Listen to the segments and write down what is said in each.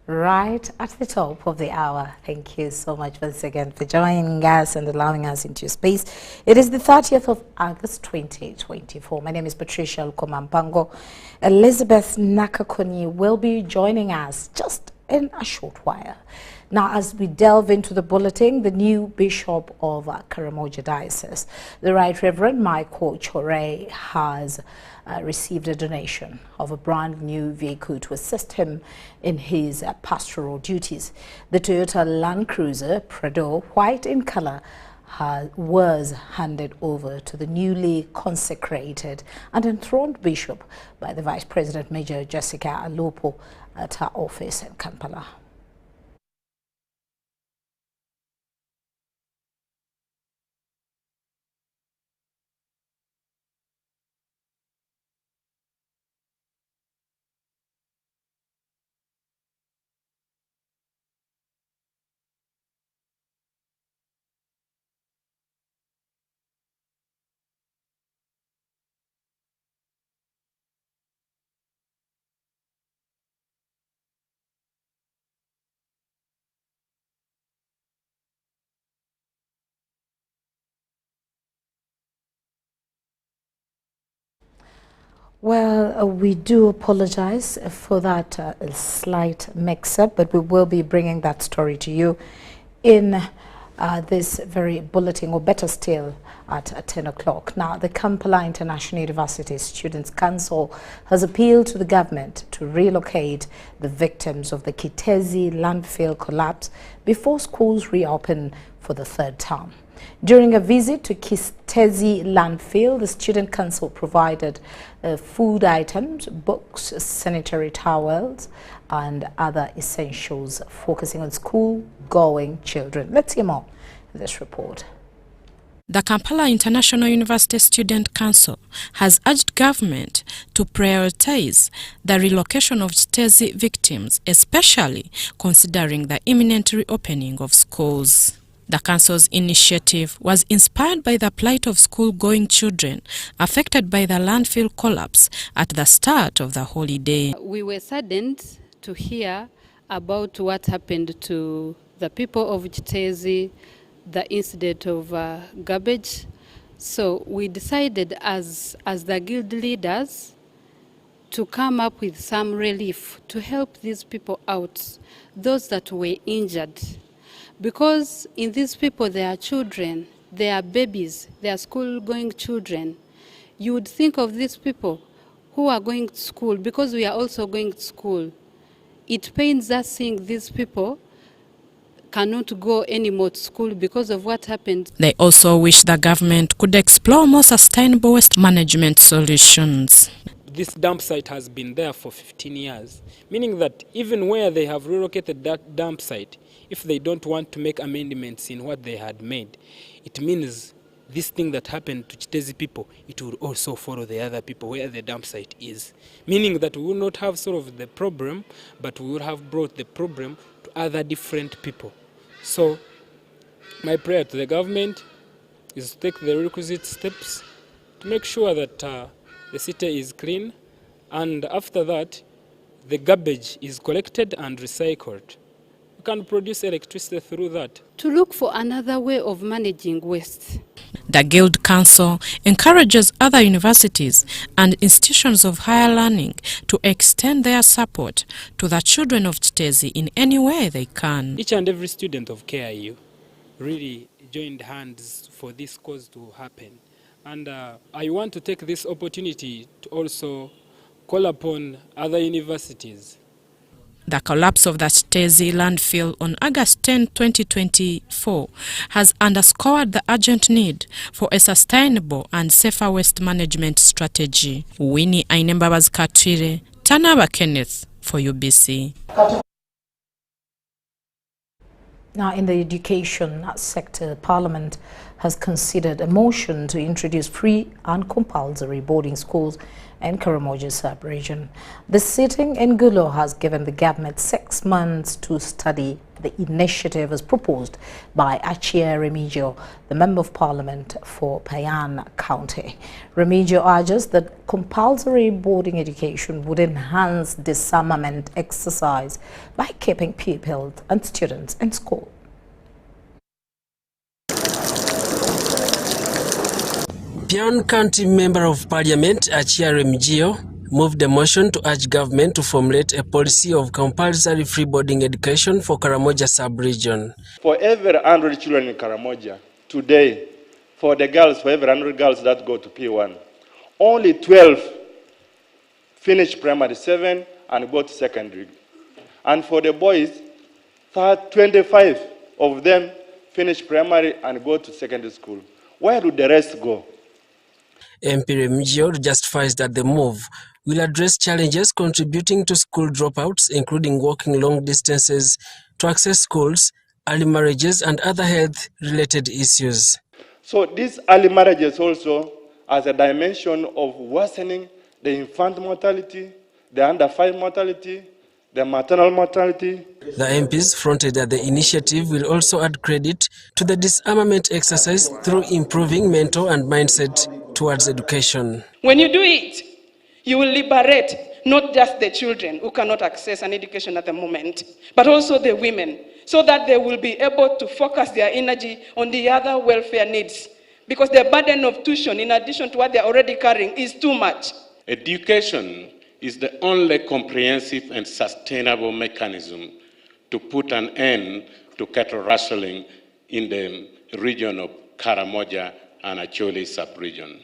right at the top of the hour. Thank you so much once again for joining us and allowing us into your space. It is the 30th of August 2024. My name is Patricia Lukoma. Elizabeth Nakakuni will be joining us just in a short while. Now, as we delve into the bulletin, the new Bishop of Karamoja Diocese, the Right Reverend Michael Chore, has received a donation of a brand new vehicle to assist him in his pastoral duties. The Toyota Land Cruiser Prado, white in color, was handed over to the newly consecrated and enthroned bishop by the Vice President Major Jessica Alopo at her office in Kampala. Well, we do apologize for that slight mix-up, but we will be bringing that story to you in this very bulletin, or better still, at 10 o'clock. Now, the Kampala International University Students' Council has appealed to the government to relocate the victims of the Kitezi landfill collapse before schools reopen for the third term. During a visit to Kitezi landfill, the Student Council provided food items, books, sanitary towels, and other essentials, focusing on school-going children. Let's hear more in this report. The Kampala International University Student Council has urged government to prioritize the relocation of Kitezi victims, especially considering the imminent reopening of schools. The council's initiative was inspired by the plight of school-going children affected by the landfill collapse at the start of the holiday. We were saddened to hear about what happened to the people of Kitezi, the incident of garbage. So we decided as the guild leaders to come up with some relief to help these people out, those that were injured. Because in these people, there are children, there are babies, there are school-going children. You would think of these people who are going to school, because we are also going to school. It pains us seeing these people cannot go anymore to school because of what happened. They also wish the government could explore more sustainable waste management solutions. This dump site has been there for 15 years, meaning that even where they have relocated that dump site, if they don't want to make amendments in what they had made, it means this thing that happened to Kitezi people, it will also follow the other people where the dump site is. Meaning that we will not have solved the problem, but we will have brought the problem to other different people. So my prayer to the government is to take the requisite steps to make sure that the city is clean, and after that, the garbage is collected and recycled. We can produce electricity through that. To look for another way of managing waste. The Guild Council encourages other universities and institutions of higher learning to extend their support to the children of Kitezi in any way they can. Each and every student of KIU really joined hands for this cause to happen. And I want to take this opportunity to also call upon other universities. The collapse of the Kitezi landfill on August 10, 2024 has underscored the urgent need for a sustainable and safer waste management strategy. Winnie Ainembabazi Katwire, Tanaba Kenneth for UBC. Now, in the education sector, Parliament has considered a motion to introduce free and compulsory boarding schools in Karamoja sub-region. The sitting in Gulo has given the government 6 months to study the initiative as proposed by Achia Remigio, the Member of Parliament for Payan County. Remigio urges that compulsory boarding education would enhance disarmament exercise by keeping pupils and students in school. Payan County Member of Parliament Achia Remigio moved a motion to urge government to formulate a policy of compulsory free boarding education for Karamoja sub-region. For every 100 children in Karamoja, today, for the girls, for every 100 girls that go to P1, only 12 finish primary 7 and go to secondary. And for the boys, 25 of them finish primary and go to secondary school. Where do the rest go? MP Remigio justifies that the move will address challenges contributing to school dropouts, including walking long distances to access schools, early marriages, and other health-related issues. So these early marriages also has a dimension of worsening the infant mortality, the under 5 mortality, the maternal mortality. The MPs fronted that the initiative will also add credit to the disarmament exercise through improving mental and mindset towards education. When you do it, you will liberate not just the children who cannot access an education at the moment, but also the women, so that they will be able to focus their energy on the other welfare needs. Because the burden of tuition, in addition to what they're already carrying, is too much. Education is the only comprehensive and sustainable mechanism to put an end to cattle rustling in the region of Karamoja and Acholi sub-region.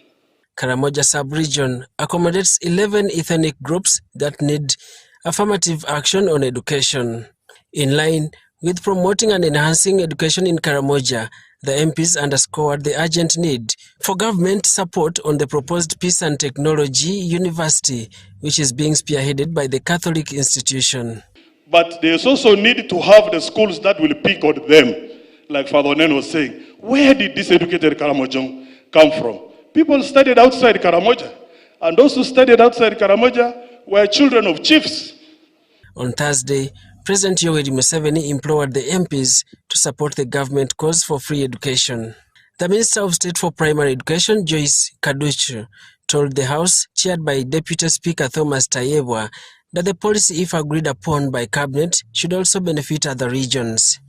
Karamoja sub-region accommodates 11 ethnic groups that need affirmative action on education. In line with promoting and enhancing education in Karamoja, the MPs underscored the urgent need for government support on the proposed Peace and Technology University, which is being spearheaded by the Catholic institution. But there's also need to have the schools that will pick on them. Like Father Onen was saying, where did this educated Karamojang come from? People studied outside Karamoja, and those who studied outside Karamoja were children of chiefs. On Thursday, President Yoweri Museveni implored the MPs to support the government cause for free education. The Minister of State for Primary Education, Joyce Kaduchu, told the House, chaired by Deputy Speaker Thomas Tayebwa, that the policy, if agreed upon by Cabinet, should also benefit other regions.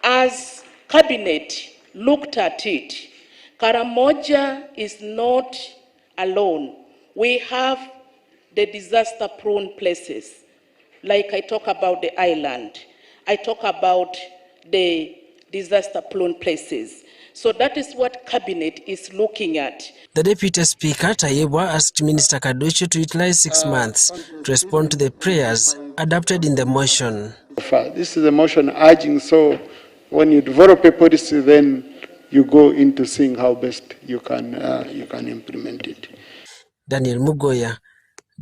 As Cabinet looked at it, Karamoja is not alone. We have the disaster-prone places. Like I talk about the island, I talk about the disaster-prone places. So that is what Cabinet is looking at. The Deputy Speaker, Tayebwa, asked Minister Kaduchu to utilize 6 months to respond to the prayers adopted in the motion. This is a motion urging, so when you develop a policy, then you go into seeing how best you can implement it. Daniel Mugoya,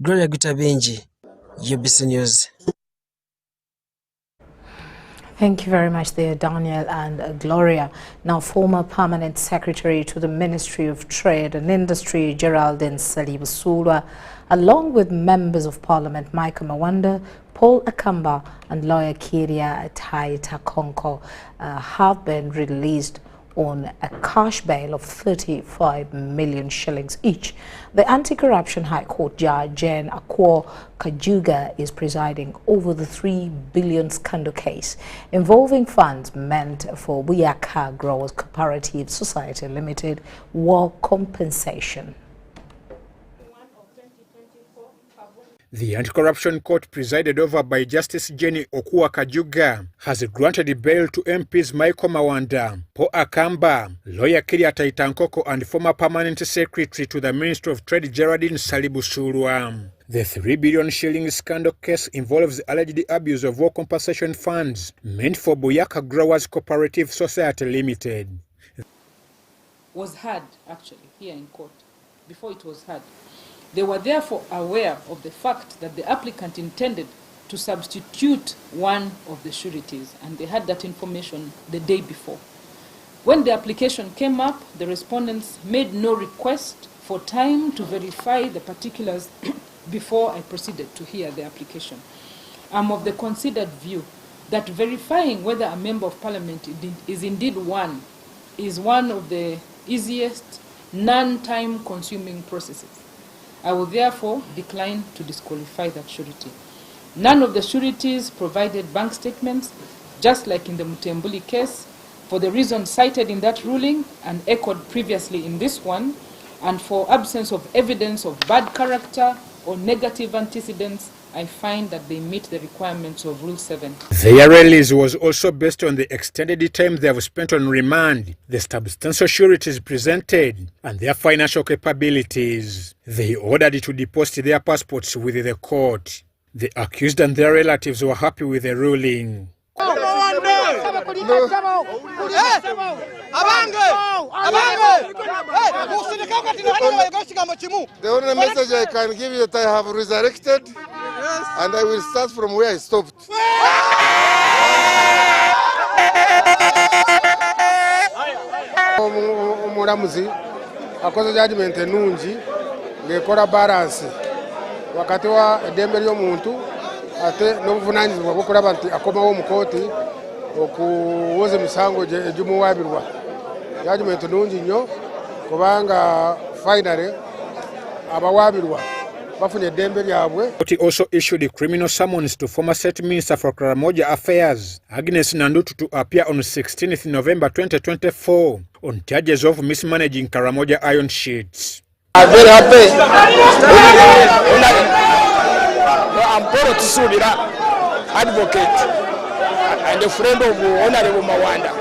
Gloria Gutabenji, UBC News. Thank you very much there, Daniel and Gloria. Now, former Permanent Secretary to the Ministry of Trade and Industry, Geraldine Salibusulwa, along with members of Parliament Michael Mawanda, Paul Akamba and lawyer Kiria Taita Konko have been released on a cash bail of 35 million shillings each. The Anti-Corruption High Court Judge Jen Akwo Kajuga is presiding over the 3 billion scandal case involving funds meant for Buyaka Growers Cooperative Society Limited war compensation. The Anti-Corruption Court, presided over by Justice Jenny Okuwa Kajuga, has granted bail to MPs Michael Mawanda, Paul Akamba, lawyer Kiria Taitankoko, and former Permanent Secretary to the Ministry of Trade Geraldine Salibusulwa. The 3 billion shilling scandal case involves alleged abuse of war compensation funds meant for Buyaka Growers Cooperative Society Limited. Was heard, actually, here in court, before it was heard. They were therefore aware of the fact that the applicant intended to substitute one of the sureties, and they had that information the day before. When the application came up, the respondents made no request for time to verify the particulars before I proceeded to hear the application. I'm of the considered view that verifying whether a member of parliament is indeed one is one of the easiest, non-time consuming processes. I will therefore decline to disqualify that surety. None of the sureties provided bank statements, just like in the Mutembuli case, for the reasons cited in that ruling and echoed previously in this one, and for absence of evidence of bad character or negative antecedents, I find that they meet the requirements of Rule 7. Their release was also based on the extended time they have spent on remand, the substantial sureties presented, and their financial capabilities. They ordered to deposit their passports with the court. The accused and their relatives were happy with the ruling. The only message I can give you is that I have resurrected, and I will start from where I stopped. Omulamuzi akoze judgment enungi ng'ekola balance wakati wa eddembe ly'omuntu ate n'obuvunanyizibwa bw'okulaba nti akomawo mu kooti okuwoza emisango egimuwaabirwa. Judgment nungi nnyo kubanga finally abawaabirwa bafunye eddembe lyabwe. He also issued a criminal summons to former State Minister for Karamoja Affairs, Agnes Nandutu, to appear on 16th November 2024 on charges of mismanaging Karamoja iron sheets. I'm very happy. I'm proud to sue the advocate and a friend of Honorable Mawanda.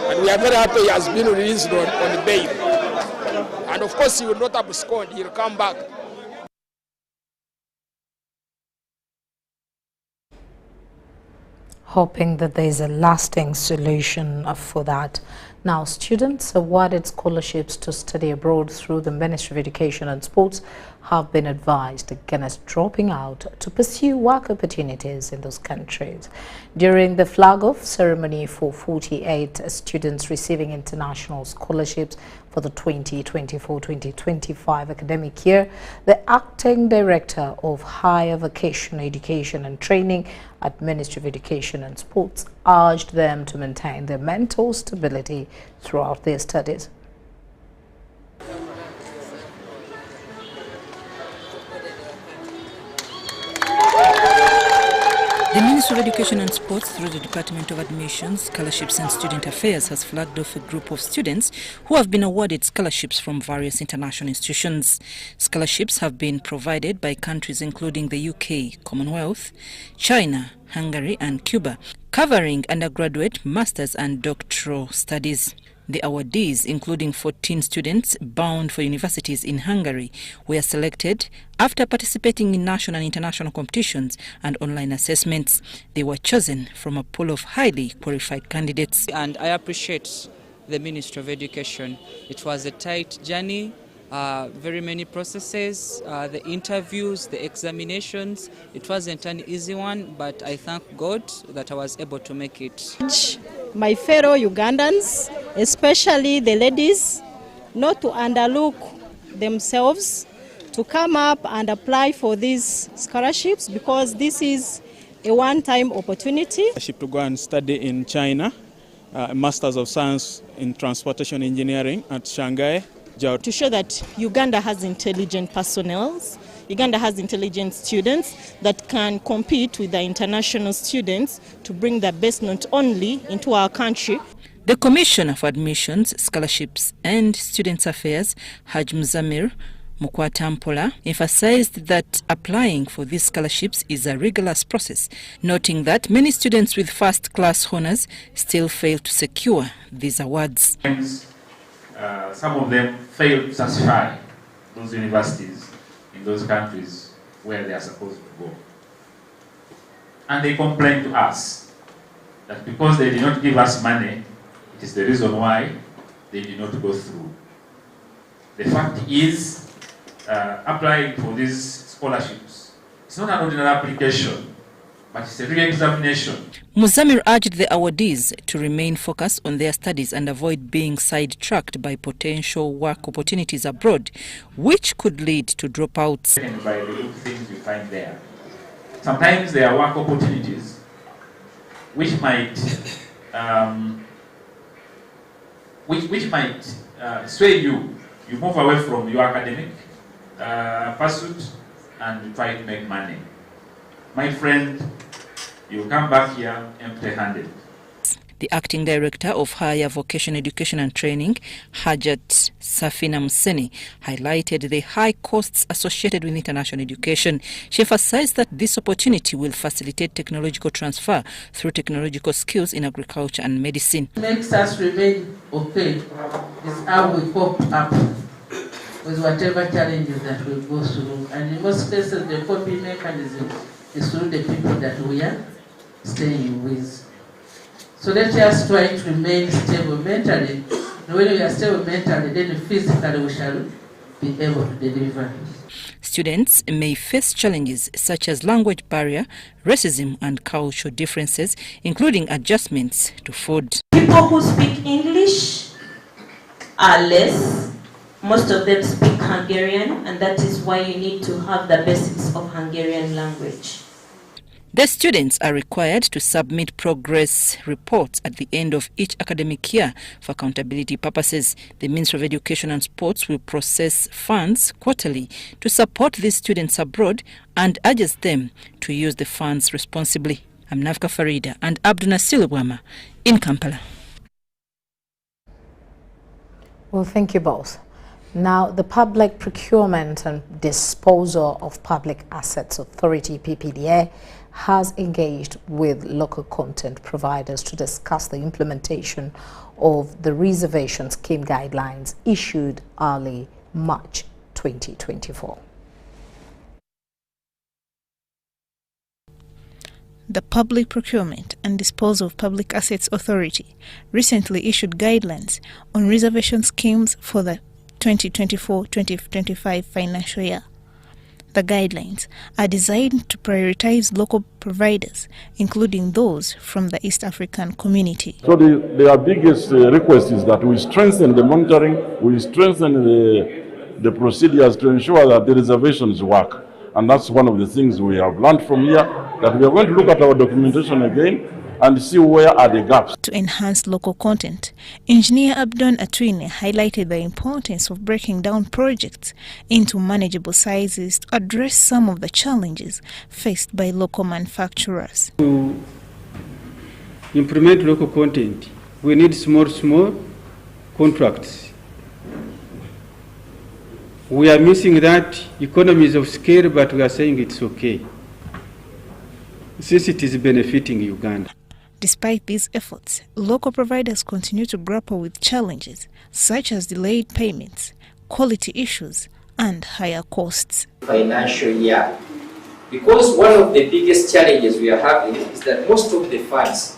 And we are very happy he has been released on bail. And of course he will not abscond, he will come back. Hoping that there is a lasting solution for that. Now, students awarded scholarships to study abroad through the Ministry of Education and Sports have been advised against dropping out to pursue work opportunities in those countries. During the flag-off ceremony for 48 students receiving international scholarships for the 2024-2025 academic year, the Acting Director of Higher Vocational Education and Training at Ministry of Education and Sports urged them to maintain their mental stability throughout their studies. The Ministry of Education and Sports, through the Department of Admissions, Scholarships and Student Affairs, has flagged off a group of students who have been awarded scholarships from various international institutions. Scholarships have been provided by countries including the UK, Commonwealth, China, Hungary and Cuba, covering undergraduate, master's and doctoral studies. The awardees, including 14 students bound for universities in Hungary, were selected after participating in national and international competitions and online assessments. They were chosen from a pool of highly qualified candidates. And I appreciate the Ministry of Education. It was a tight journey, very many processes, the interviews, the examinations. It wasn't an easy one, but I thank God that I was able to make it. My fellow Ugandans, especially the ladies, not to underlook themselves, to come up and apply for these scholarships because this is a one-time opportunity. To go and study in China, a Masters of Science in Transportation Engineering at Shanghai. To show that Uganda has intelligent personnel, Uganda has intelligent students that can compete with the international students to bring the best not only into our country. The Commissioner for Admissions, Scholarships and Students Affairs, Haj Muzamir Mukwatampola, emphasized that applying for these scholarships is a rigorous process, noting that many students with first-class honors still fail to secure these awards. Some of them fail to satisfy those universities in those countries where they are supposed to go. And they complain to us that because they did not give us money, it is the reason why they did not go through. The fact is, applying for these scholarships, it's not an ordinary application. but it's a re-examination. Muzamir urged the awardees to remain focused on their studies and avoid being sidetracked by potential work opportunities abroad, which could lead to dropouts. By the good things you find there. Sometimes there are work opportunities which might sway you. You move away from your academic pursuit and try to make money. My friend, you come back here empty-handed. The acting director of Higher Vocational Education and Training, Hajat Safina Museni, highlighted the high costs associated with international education. She emphasized that this opportunity will facilitate technological transfer through technological skills in agriculture and medicine. Makes us remain okay is how we cope up with whatever challenges that we go through. And in most cases, the coping mechanism is through the people that we are staying with. So let us try to remain stable mentally. And when we are stable mentally, then physically we shall be able to deliver. Students may face challenges such as language barrier, racism and cultural differences, including adjustments to food. People who speak English are less. Most of them speak Hungarian, and that is why you need to have the basics of Hungarian language. The students are required to submit progress reports at the end of each academic year for accountability purposes. The Ministry of Education and Sports will process funds quarterly to support these students abroad and urges them to use the funds responsibly. I'm Navka Farida and Abduna Silwama in Kampala. Well, thank you both. Now, the Public Procurement and Disposal of Public Assets Authority, PPDA, has engaged with local content providers to discuss the implementation of the reservation scheme guidelines issued early March 2024. The Public Procurement and Disposal of Public Assets Authority recently issued guidelines on reservation schemes for the 2024-2025 financial year. The guidelines are designed to prioritize local providers, including those from the East African community. So their biggest request is that we strengthen the monitoring, we strengthen the procedures to ensure that the reservations work. And that's one of the things we have learned from here, that we are going to look at our documentation again and see where are the gaps. To enhance local content, Engineer Abdon Atwine highlighted the importance of breaking down projects into manageable sizes to address some of the challenges faced by local manufacturers. To implement local content, we need small contracts. We are missing that economies of scale, but we are saying it's okay, since it is benefiting Uganda. Despite these efforts, local providers continue to grapple with challenges such as delayed payments, quality issues, and higher costs. Financial year. Because one of the biggest challenges we are having is that most of the funds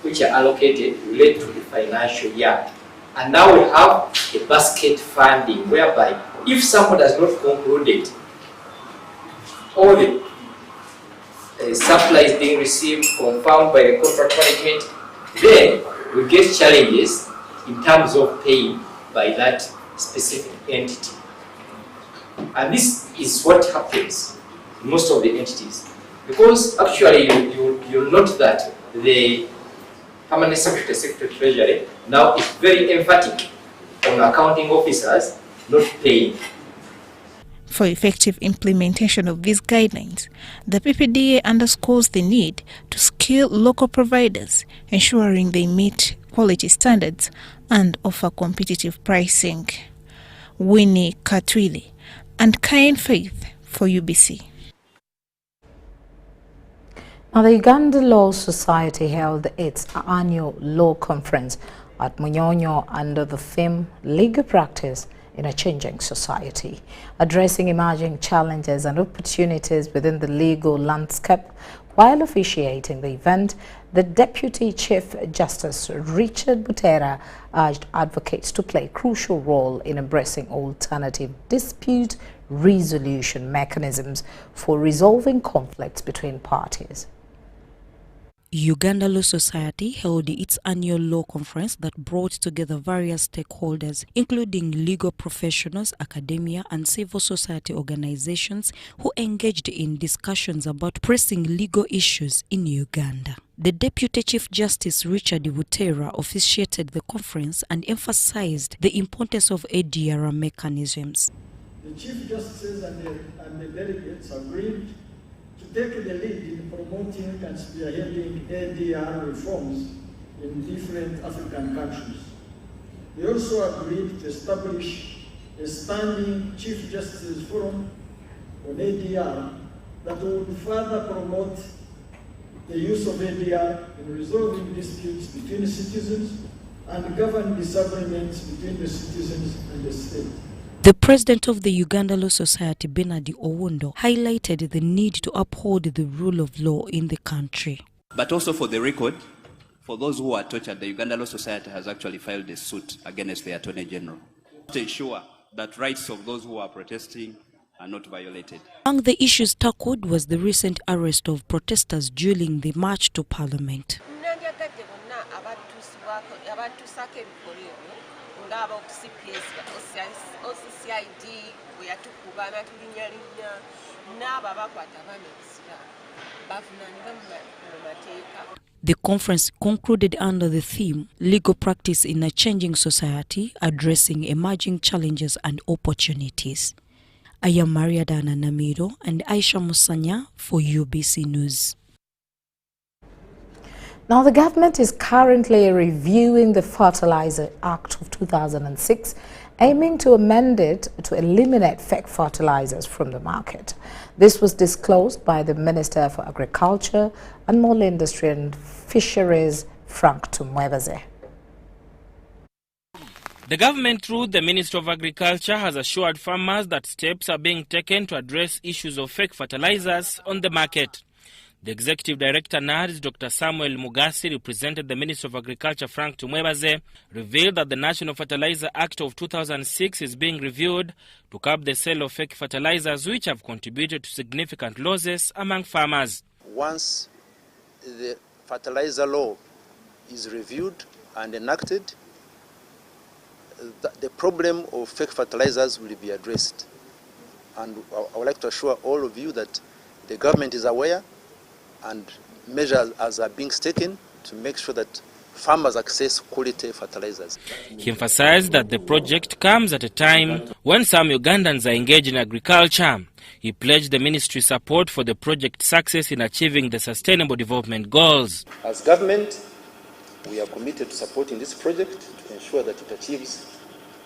which are allocated relate to the financial year. And now we have a basket funding whereby if someone has not concluded all the supplies being received, confirmed by the contract management, then we get challenges in terms of paying by that specific entity. And this is what happens in most of the entities. Because actually you'll note that the Permanent Secretary Treasury now is very emphatic on accounting officers not paying. For effective implementation of these guidelines, the PPDA underscores the need to scale local providers, ensuring they meet quality standards and offer competitive pricing. Winnie Katwili and Kind Faith for UBC. Now, the Uganda Law Society held its annual law conference at Munyonyo under the theme Legal Practice in a Changing Society, addressing emerging challenges and opportunities within the legal landscape. While officiating the event, the Deputy Chief Justice Richard Butera urged advocates to play a crucial role in embracing alternative dispute resolution mechanisms for resolving conflicts between parties. Uganda Law Society held its annual law conference that brought together various stakeholders, including legal professionals, academia, and civil society organizations who engaged in discussions about pressing legal issues in Uganda. The Deputy Chief Justice Richard Butera officiated the conference and emphasized the importance of ADR mechanisms. The Chief Justices and the delegates agreed to take the lead in promoting and spearheading ADR reforms in different African countries. They also agreed to establish a standing Chief Justices Forum on ADR that would further promote the use of ADR in resolving disputes between citizens and govern disagreements between the citizens and the state. The president of the Uganda Law Society, Bernard Owundo, highlighted the need to uphold the rule of law in the country. But also for the record, for those who are tortured, the Uganda Law Society has actually filed a suit against the Attorney General to ensure that rights of those who are protesting are not violated. Among the issues tackled was the recent arrest of protesters during the march to Parliament. The conference concluded under the theme Legal Practice in a Changing Society, Addressing Emerging Challenges and Opportunities. I am Maria Dana Namiro and Aisha Musanya for UBC News. Now, the government is currently reviewing the Fertilizer Act of 2006, aiming to amend it to eliminate fake fertilizers from the market. This was disclosed by the Minister for Agriculture, Animal Industry and Fisheries, Frank Tumwebaze. The government, through the Ministry of Agriculture, has assured farmers that steps are being taken to address issues of fake fertilizers on the market. The Executive Director NARS, Dr. Samuel Mugasi, represented the Minister of Agriculture, Frank Tumwebaze, revealed that the National Fertilizer Act of 2006 is being reviewed to curb the sale of fake fertilizers, which have contributed to significant losses among farmers. Once the fertilizer law is reviewed and enacted, the problem of fake fertilizers will be addressed. And I would like to assure all of you that the government is aware and measures are being taken to make sure that farmers access quality fertilizers. He emphasized that the project comes at a time when some Ugandans are engaged in agriculture. He pledged the ministry's support for the project's success in achieving the Sustainable Development Goals. As government, we are committed to supporting this project to ensure that it achieves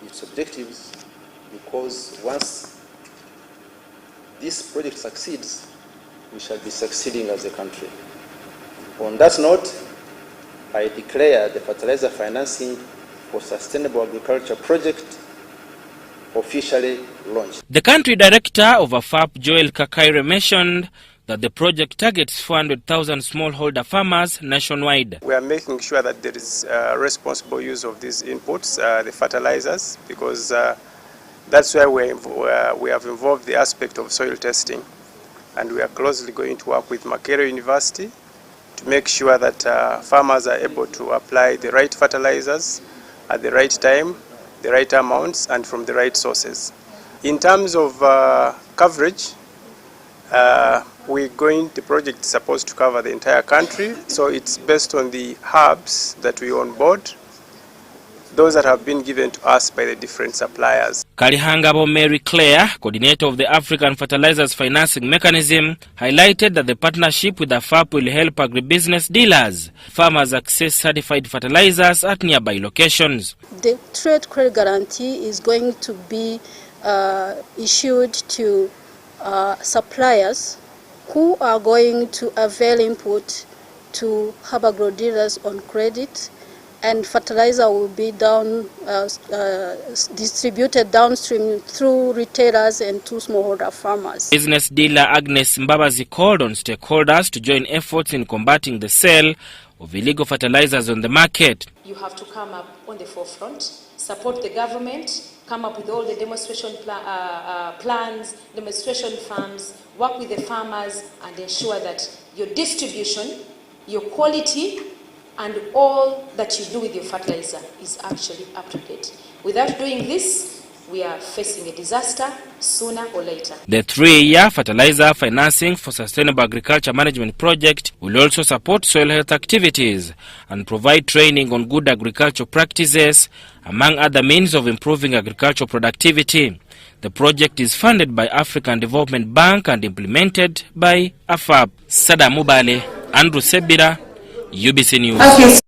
its objectives, because once this project succeeds, we shall be succeeding as a country. On that note, I declare the fertilizer financing for sustainable agriculture project officially launched. The country director of AFAP, Joel Kakaire, mentioned that the project targets 400,000 smallholder farmers nationwide. We are making sure that there is responsible use of these inputs, the fertilizers, because that's where we have involved the aspect of soil testing. And we are closely going to work with Makerere University to make sure that farmers are able to apply the right fertilizers at the right time, the right amounts, and from the right sources. In terms of coverage, the project is supposed to cover the entire country, so it's based on the hubs that we onboard, those that have been given to us by the different suppliers. Kalihangabo Mary Claire, coordinator of the African Fertilizers Financing Mechanism, highlighted that the partnership with AFAP will help agribusiness dealers, farmers access certified fertilizers at nearby locations. The trade credit guarantee is going to be issued to suppliers who are going to avail input to herb agro dealers on credit, and fertilizer will be distributed downstream through retailers and to smallholder farmers. Business dealer Agnes Mbabazi called on stakeholders to join efforts in combating the sale of illegal fertilizers on the market. You have to come up on the forefront, support the government, come up with all the demonstration plans, demonstration farms, work with the farmers and ensure that your distribution your quality, and all that you do with your fertilizer is actually up to date. Without doing this, we are facing a disaster sooner or later. The 3-year fertilizer financing for sustainable agriculture management project will also support soil health activities and provide training on good agricultural practices, among other means of improving agricultural productivity. The project is funded by African Development Bank and implemented by AFAP. Sada Mubale, Andrew Sebira, UBC News. Okay.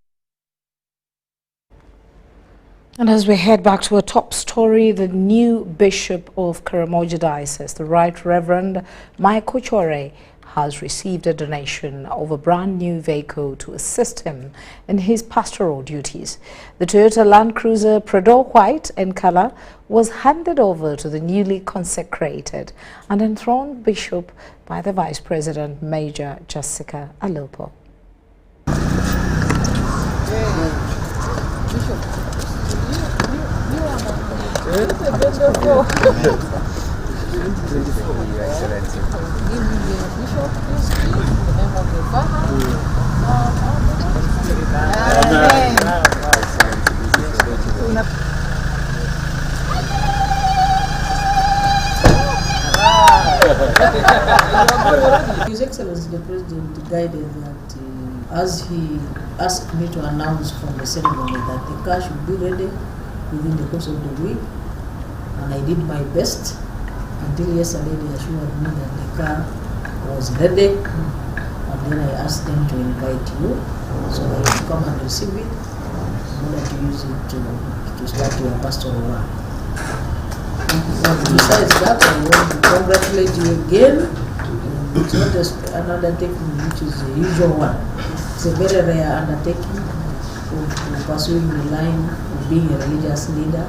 And as we head back to a top story, the new Bishop of Karamoja Diocese, the Right Reverend Michael Chore, has received a donation of a brand new vehicle to assist him in his pastoral duties. The Toyota Land Cruiser Prado White in color was handed over to the newly consecrated and enthroned bishop by the Vice President Major Jessica Alopo. His Excellency the President guided that as he asked me to announce from the ceremony that the car should be ready within the course of the week, and I did my best until yesterday they assured me that the car was ready, and then I asked them to invite you so that you come and receive it in order to use it to start your pastoral work. Besides that, I want to congratulate you again. It's not just an undertaking which is the usual one. It's a very rare undertaking of pursuing the line of being a religious leader,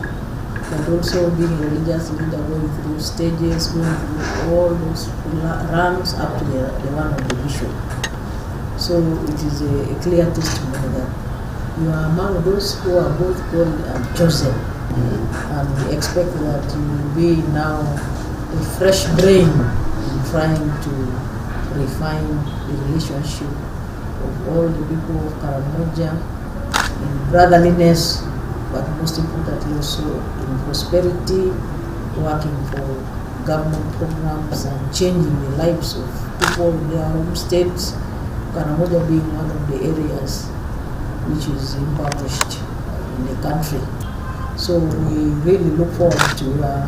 but also being a religious leader going through stages, going through all those ranks up to the one of the bishop. So it is a clear testimony that you are among those who are both called and chosen. And we expect that you will be now a fresh brain in trying to refine the relationship of all the people of Karamoja in brotherliness, but most importantly also in prosperity, working for government programs and changing the lives of people in their home states, Karamoja being one of the areas which is impoverished in the country. So we really look forward to a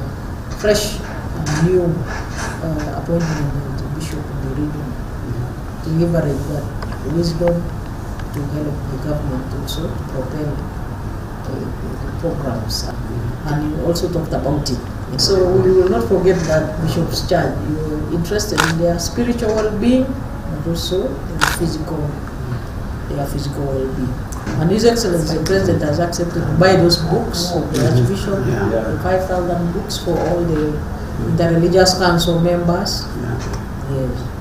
fresh and new appointment of the bishop in the region to leverage that wisdom to help the government also to propel the programs. And you also talked about it. So we will not forget that Bishop's charge. You are interested in their spiritual well-being and also their physical well-being. And His Excellency the President has accepted to buy those books of the Archbishop, the 5,000 books for all the interreligious council members. Yes.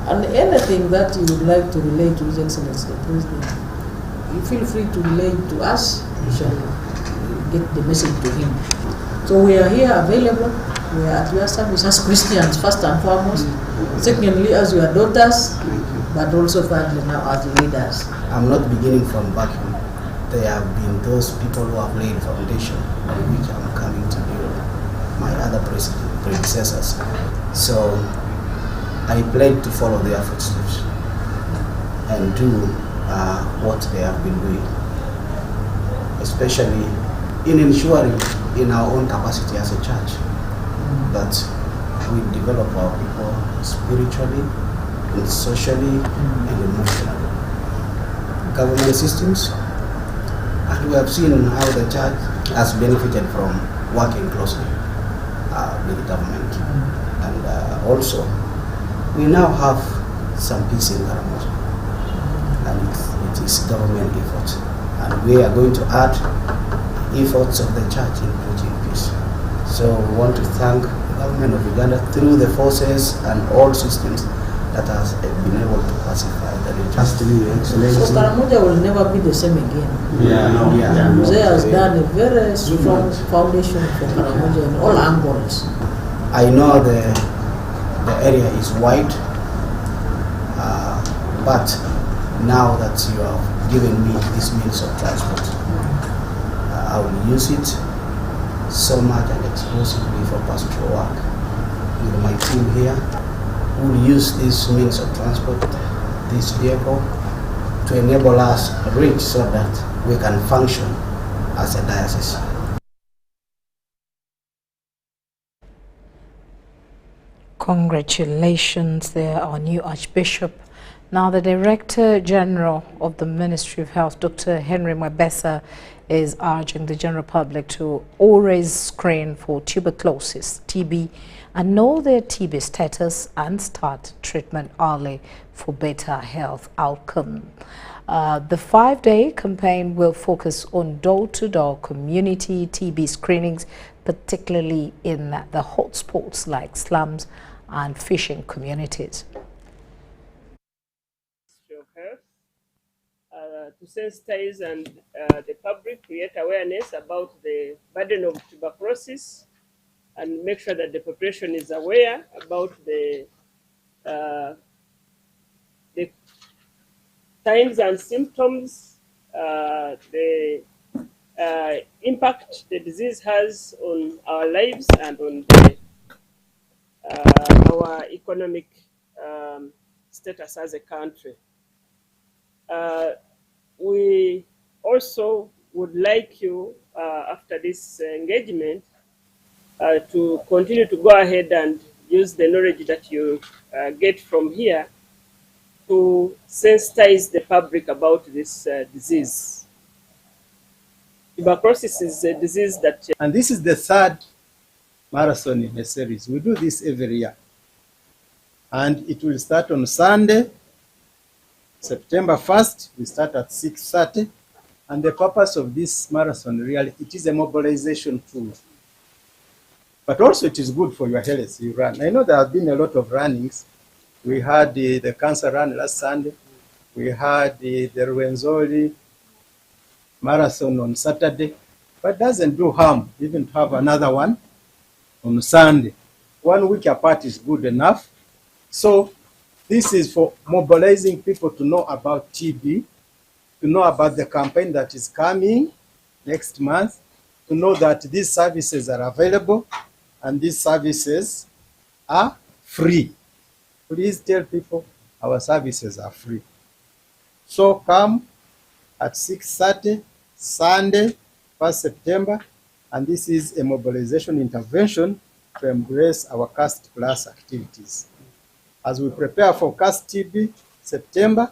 And anything that you would like to relate to His Excellency the President, you feel free to relate to us. We shall get the message to him. So we are here available. We are at your service as Christians first and foremost. Secondly, as your daughters, but also thirdly now as leaders. I'm not beginning from vacuum. There have been those people who have laid foundation on which I'm coming to build my other predecessors. So I pledge to follow their footsteps and do what they have been doing, especially in ensuring in our own capacity as a church that we develop our people spiritually, and socially, and emotionally. Government systems, and we have seen how the church has benefited from working closely with the government. And also, we now have some peace in Karamoja, and it is government effort. And we are going to add efforts of the church in preaching peace. So we want to thank the government of Uganda through the forces and all systems that has been able to pacify the region. So Karamoja will never be the same again. Jose has done a very strong foundation for Karamoja in all angles. I know the area is wide, but now that you have given me this means of transport, I will use it so much and exclusively for pastoral work. With my team here, we will use this means of transport, this vehicle, to enable us to reach so that we can function as a diocese. Congratulations there, our new Archbishop. Now, the Director General of the Ministry of Health, Dr. Henry Mwebesa, is urging the general public to always screen for tuberculosis, TB, and know their TB status and start treatment early for better health outcome. The 5-day campaign will focus on door-to-door community TB screenings, particularly in the hotspots like slums and fishing communities. To sensitize and the public, create awareness about the burden of tuberculosis, and make sure that the population is aware about the signs and symptoms, the impact the disease has on our lives and on our economic status as a country. We also would like you, after this engagement, to continue to go ahead and use the knowledge that you get from here to sensitize the public about this disease. Tuberculosis is a disease that... And this is the third marathon in a series. We do this every year. And it will start on Sunday, September 1st. We start at 6:30. And the purpose of this marathon, really, it is a mobilization tool. But also it is good for your health. You run. I know there have been a lot of runnings. We had the cancer run last Sunday. We had the Rwenzori marathon on Saturday. But it doesn't do harm even to have another one on Sunday. 1 week apart is good enough. So this is for mobilizing people to know about TB, to know about the campaign that is coming next month, to know that these services are available and these services are free. Please tell people our services are free. So come at 6:30, Sunday, 1st September, and this is a mobilization intervention to embrace our CAST Plus activities. As we prepare for CAST TB September,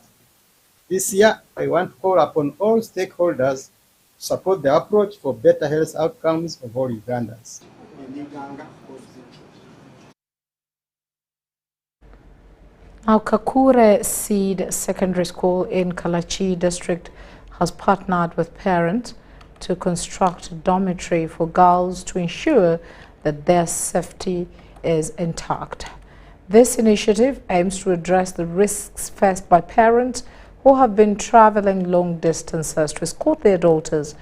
this year, I want to call upon all stakeholders to support the approach for better health outcomes of all Ugandans. Now, Kakure Seed Secondary School in Kalachi District has partnered with parents to construct a dormitory for girls to ensure that their safety is intact. This initiative aims to address the risks faced by parents who have been traveling long distances to escort their daughters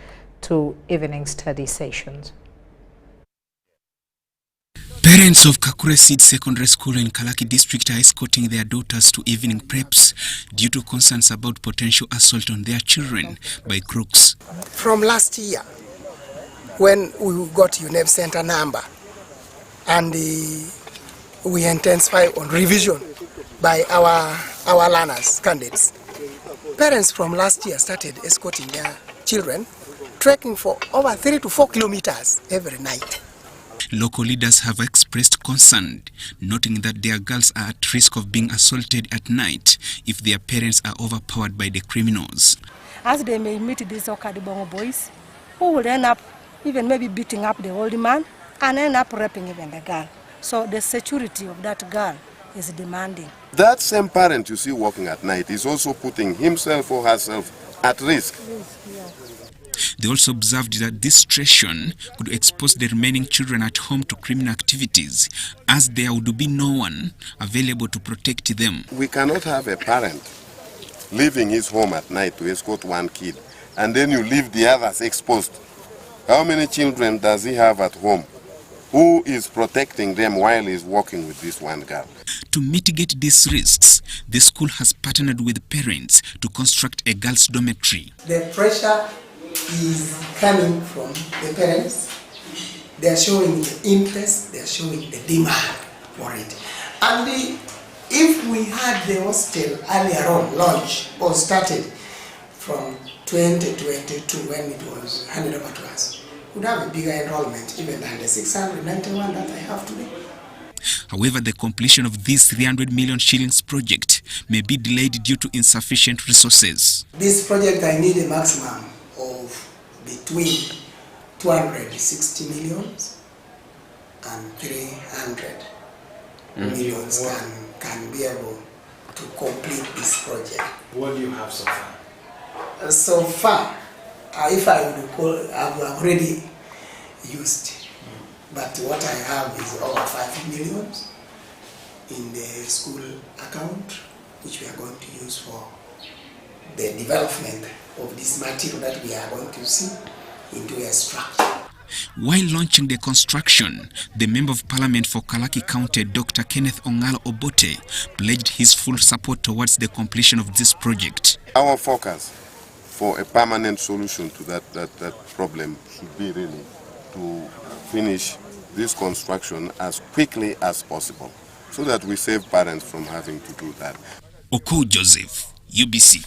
to evening study sessions. Parents of Kakure Seed Secondary School in Kalaki District are escorting their daughters to evening preps due to concerns about potential assault on their children by crooks. From last year, when we got UNEP center number and we intensify on revision by our learners, candidates, parents from last year started escorting their children, trekking for over 3 to 4 kilometers every night. Local leaders have expressed concern, noting that their girls are at risk of being assaulted at night if their parents are overpowered by the criminals. As they may meet these Okadibongo boys, who will end up even maybe beating up the old man and end up raping even the girl. So the security of that girl is demanding. That same parent you see walking at night is also putting himself or herself at risk. They also observed that this situation could expose the remaining children at home to criminal activities, as there would be no one available to protect them. We cannot have a parent leaving his home at night to escort one kid, and then you leave the others exposed. How many children does he have at home? Who is protecting them while he's walking with this one girl? To mitigate these risks, the school has partnered with parents to construct a girls' dormitory. The pressure is coming from the parents. They are showing the interest, they are showing the demand for it. And if we had the hostel earlier on launched or started from 2022 when it was handed over to us, we would have a bigger enrollment even than the 691 that I have today. However, the completion of this 300 million shillings project may be delayed due to insufficient resources. This project, I need a maximum of between 260 millions and 300 millions can be able to complete this project. What do you have so far? So far, if I would call, I've already used. But what I have is over 5 million in the school account, which we are going to use for the development of this material that we are going to see into a structure. While launching the construction, the Member of Parliament for Kalaki County, Dr. Kenneth Ongalo Obote, pledged his full support towards the completion of this project. Our focus for a permanent solution to that problem should be really to finish this construction as quickly as possible so that we save parents from having to do that. Oko Joseph, UBC.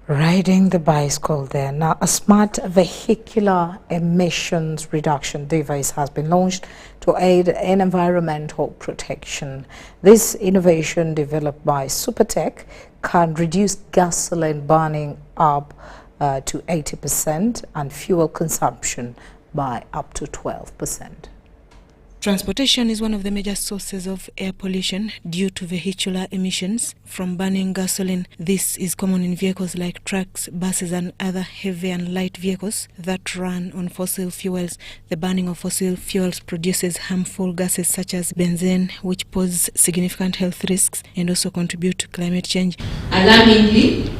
Riding the bicycle there. Now, a smart vehicular emissions reduction device has been launched to aid in environmental protection. This innovation, developed by Supertech, can reduce gasoline burning up to 80% and fuel consumption by up to 12%. Transportation is one of the major sources of air pollution due to vehicular emissions from burning gasoline. This is common in vehicles like trucks, buses and other heavy and light vehicles that run on fossil fuels. The burning of fossil fuels produces harmful gases such as benzene, which pose significant health risks and also contribute to climate change. Alarmingly,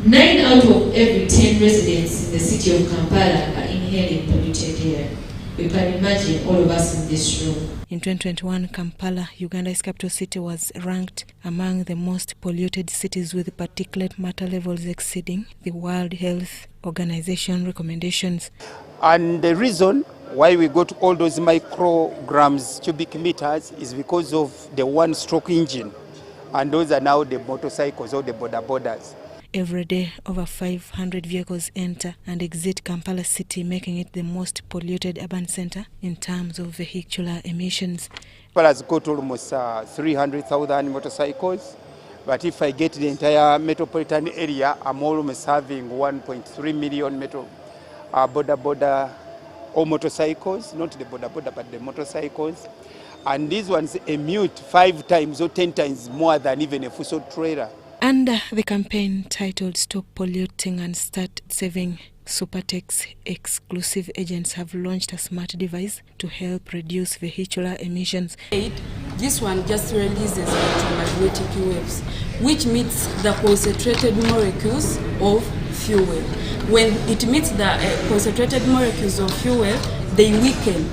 9 out of every 10 residents in the city of Kampala are inhaling polluted air. You can imagine all of us in this room. In 2021, Kampala, Uganda's capital city, was ranked among the most polluted cities with particulate matter levels exceeding the World Health Organization recommendations. And the reason why we got all those micrograms cubic meters is because of the one-stroke engine. And those are now the motorcycles or the boda-bodas. Every day, over 500 vehicles enter and exit Kampala city, making it the most polluted urban center in terms of vehicular emissions. Well, has got almost 300,000 motorcycles, but if I get the entire metropolitan area, I'm almost having 1.3 million boda-boda or motorcycles, not the boda-boda, but the motorcycles. And these ones emit 5 times or 10 times more than even a full trailer. Under the campaign titled Stop Polluting and Start Saving, Supertech's exclusive agents have launched a smart device to help reduce vehicular emissions. This one just releases electromagnetic waves, which meets the concentrated molecules of fuel. When it meets the concentrated molecules of fuel, they weaken,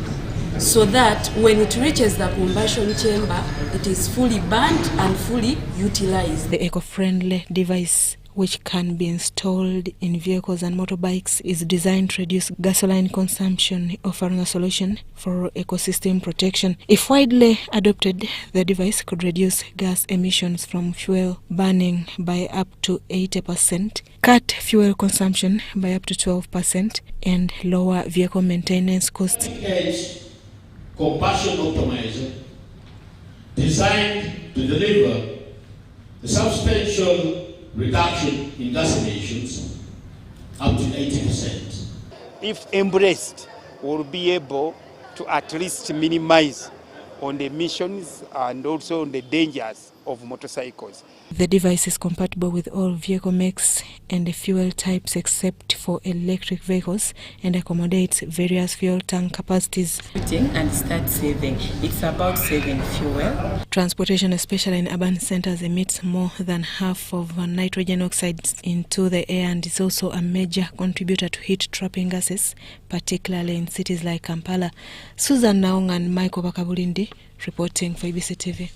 so that when it reaches the combustion chamber, it is fully burned and fully utilized. The eco-friendly device, which can be installed in vehicles and motorbikes, is designed to reduce gasoline consumption, offering a solution for ecosystem protection. If widely adopted, the device could reduce gas emissions from fuel burning by up to 80%, cut fuel consumption by up to 12%, and lower vehicle maintenance costs. Combustion optimizer designed to deliver a substantial reduction in gas emissions up to 80%. If embraced, we'll be able to at least minimize on the emissions and also on the dangers of motorcycles. The device is compatible with all vehicle makes and fuel types except for electric vehicles and accommodates various fuel tank capacities. And start saving. It's about saving fuel. Transportation, especially in urban centers, emits more than half of nitrogen oxides into the air and is also a major contributor to heat trapping gases, particularly in cities like Kampala. Susan Naung and Michael Bakabulindi reporting for ABC TV.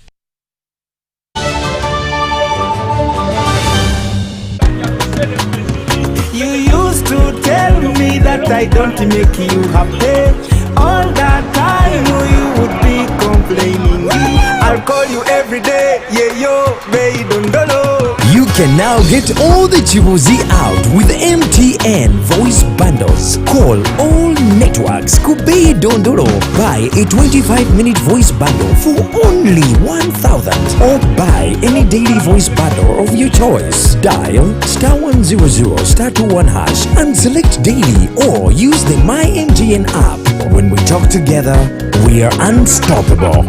You used to tell me that I don't make you happy. All that time you would be complaining. I'll call you every day, yeah yo, baby dondolo. You can now get all the Chibuzi out with MTN voice bundles. Call all networks Kubei Dondoro. Buy a 25-minute voice bundle for only 1,000 or buy any daily voice bundle of your choice. Dial *100*21# and select daily or use the MyMTN app. When we talk together, we are unstoppable.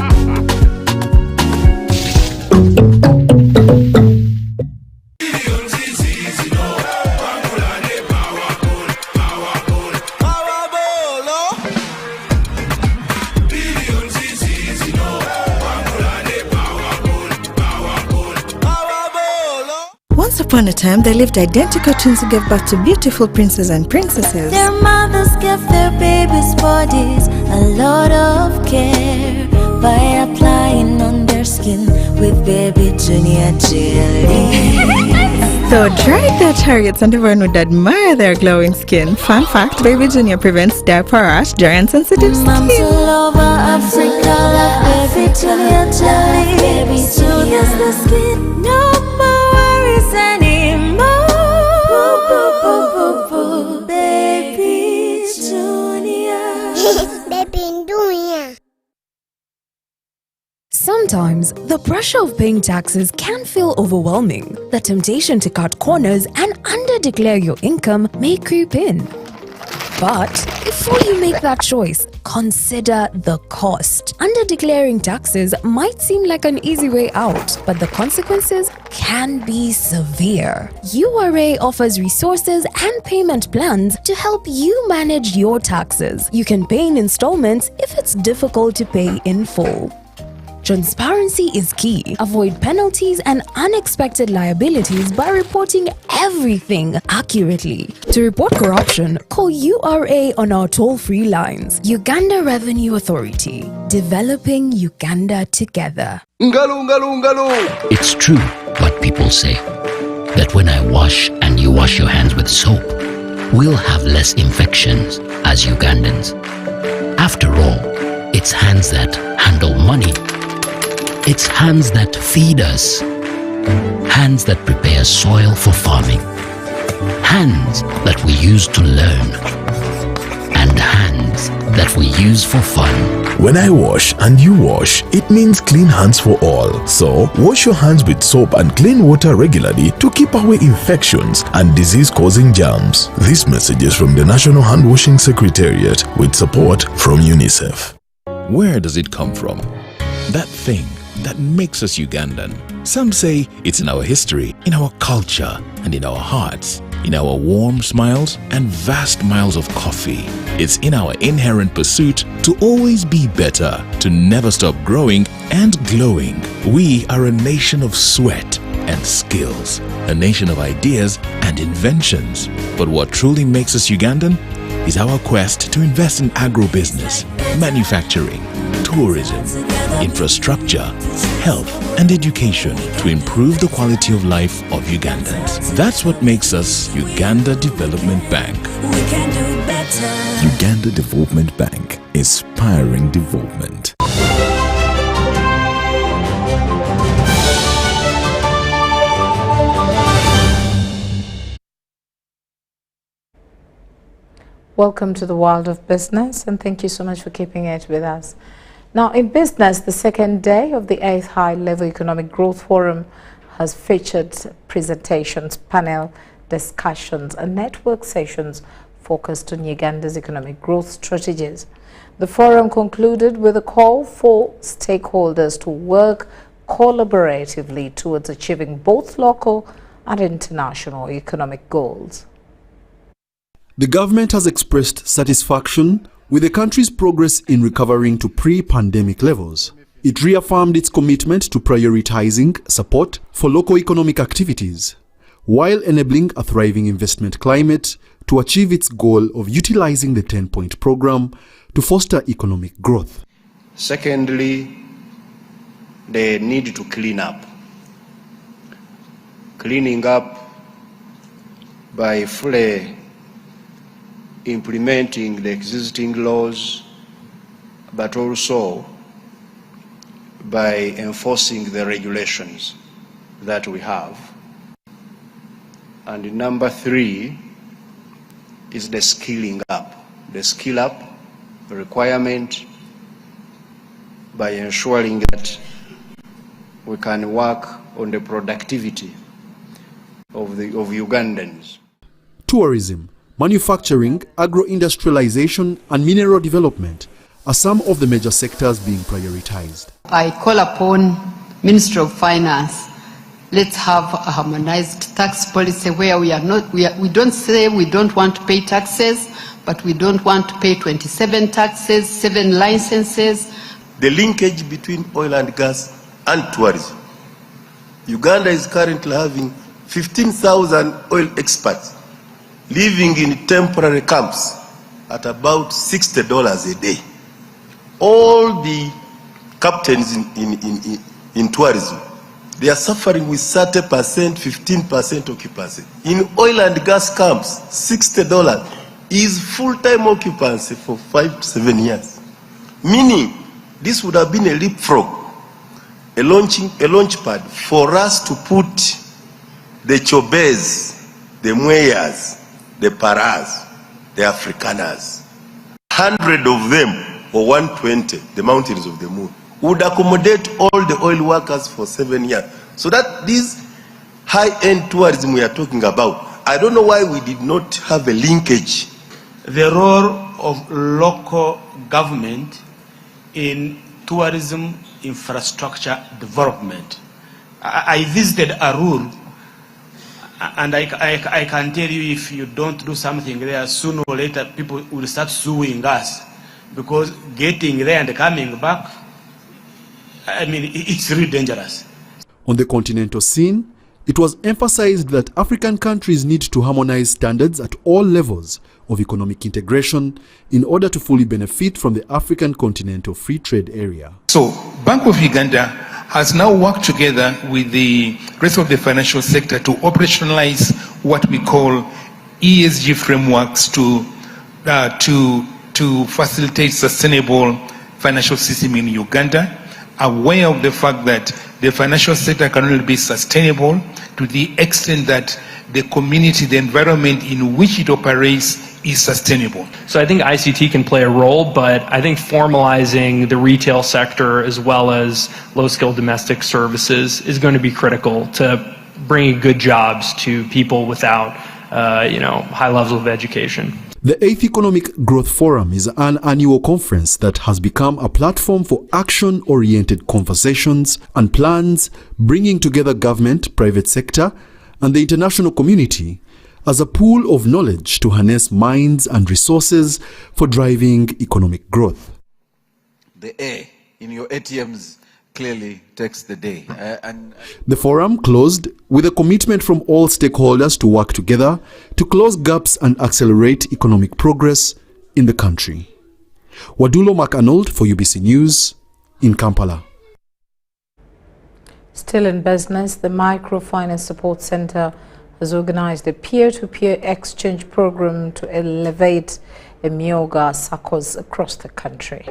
Once upon a time, there lived identical twins who gave birth to beautiful princes and princesses. Their mothers gave their babies' bodies a lot of care by applying on their skin with baby Junior jelly. Though dried their chariots and everyone would admire their glowing skin. Fun fact, baby Junior prevents diaper rash, dry and sensitive skin. Moms all over Africa like baby Junior jelly. Baby soothes the skin. No more worries anymore. Baby Junior. Baby Junior. Sometimes, the pressure of paying taxes can feel overwhelming. The temptation to cut corners and under-declare your income may creep in. But before you make that choice, consider the cost. Under-declaring taxes might seem like an easy way out, but the consequences can be severe. URA offers resources and payment plans to help you manage your taxes. You can pay in installments if it's difficult to pay in full. Transparency is key. Avoid penalties and unexpected liabilities by reporting everything accurately. To report corruption, call URA on our toll-free lines. Uganda Revenue Authority. Developing Uganda together. It's true what people say, that when I wash and you wash your hands with soap, we'll have less infections as Ugandans. After all, it's hands that handle money. It's hands that feed us, hands that prepare soil for farming, hands that we use to learn, and hands that we use for fun. When I wash and you wash, it means clean hands for all. So, wash your hands with soap and clean water regularly to keep away infections and disease-causing germs. This message is from the National Hand Washing Secretariat with support from UNICEF. Where does it come from? That thing that makes us Ugandan. Some say it's in our history, in our culture, and in our hearts, in our warm smiles and vast miles of coffee. It's in our inherent pursuit to always be better, to never stop growing and glowing. We are a nation of sweat and skills, a nation of ideas and inventions. But what truly makes us Ugandan is our quest to invest in agribusiness, manufacturing, tourism, infrastructure, health and education to improve the quality of life of Ugandans. That's what makes us Uganda Development Bank. We can do better. Uganda Development Bank, inspiring development. Welcome to the world of business, and thank you so much for keeping it with us. Now, in business, the second day of the 8th High-Level Economic Growth Forum has featured presentations, panel discussions, and network sessions focused on Uganda's economic growth strategies. The forum concluded with a call for stakeholders to work collaboratively towards achieving both local and international economic goals. The government has expressed satisfaction with the country's progress in recovering to pre-pandemic levels. It reaffirmed its commitment to prioritizing support for local economic activities, while enabling a thriving investment climate to achieve its goal of utilizing the 10-point program to foster economic growth. Secondly, they need to clean up. Cleaning up by fully implementing the existing laws, but also by enforcing the regulations that we have. And number 3 is the skilling up. The skill up requirement by ensuring that we can work on the productivity of Ugandans. Tourism, manufacturing, agro-industrialization and mineral development are some of the major sectors being prioritized. I call upon Ministry of Finance, let's have a harmonized tax policy where we don't say we don't want to pay taxes, but we don't want to pay 27 taxes, 7 licenses. The linkage between oil and gas and tourism. Uganda is currently having 15,000 oil experts living in temporary camps at about $60 a day. All the captains in tourism, they are suffering with 30%, 15% occupancy. In oil and gas camps, $60 is full-time occupancy for 5 to 7 years. Meaning, this would have been a leapfrog, a launch pad for us to put the Chobes, the Mweyas, the Paras, the Afrikaners, 100 of them, or 120, the mountains of the moon, would accommodate all the oil workers for 7 years. So that this high-end tourism we are talking about, I don't know why we did not have a linkage. The role of local government in tourism infrastructure development. I visited Arur, and I can tell you, if you don't do something there, sooner or later people will start suing us, because getting there and coming back, I mean, it's really dangerous. On the continental scene, it was emphasized that African countries need to harmonize standards at all levels of economic integration in order to fully benefit from the African Continental Free Trade Area. So, Bank of Uganda has now worked together with the rest of the financial sector to operationalize what we call ESG frameworks to facilitate sustainable financial system in Uganda, aware of the fact that the financial sector can only be sustainable to the extent that the community, the environment in which it operates is sustainable. So I think ICT can play a role, but I think formalizing the retail sector as well as low-skilled domestic services is going to be critical to bringing good jobs to people without, high levels of education. The 8th Economic Growth Forum is an annual conference that has become a platform for action-oriented conversations and plans, bringing together government, private sector, and the international community as a pool of knowledge to harness minds and resources for driving economic growth. The A in your ATMs clearly takes the day. The forum closed with a commitment from all stakeholders to work together to close gaps and accelerate economic progress in the country. Wadulo McArnold for UBC News in Kampala. Still in business, the Microfinance Support Center has organized a peer-to-peer exchange program to elevate Emyooga SACCOs across the country.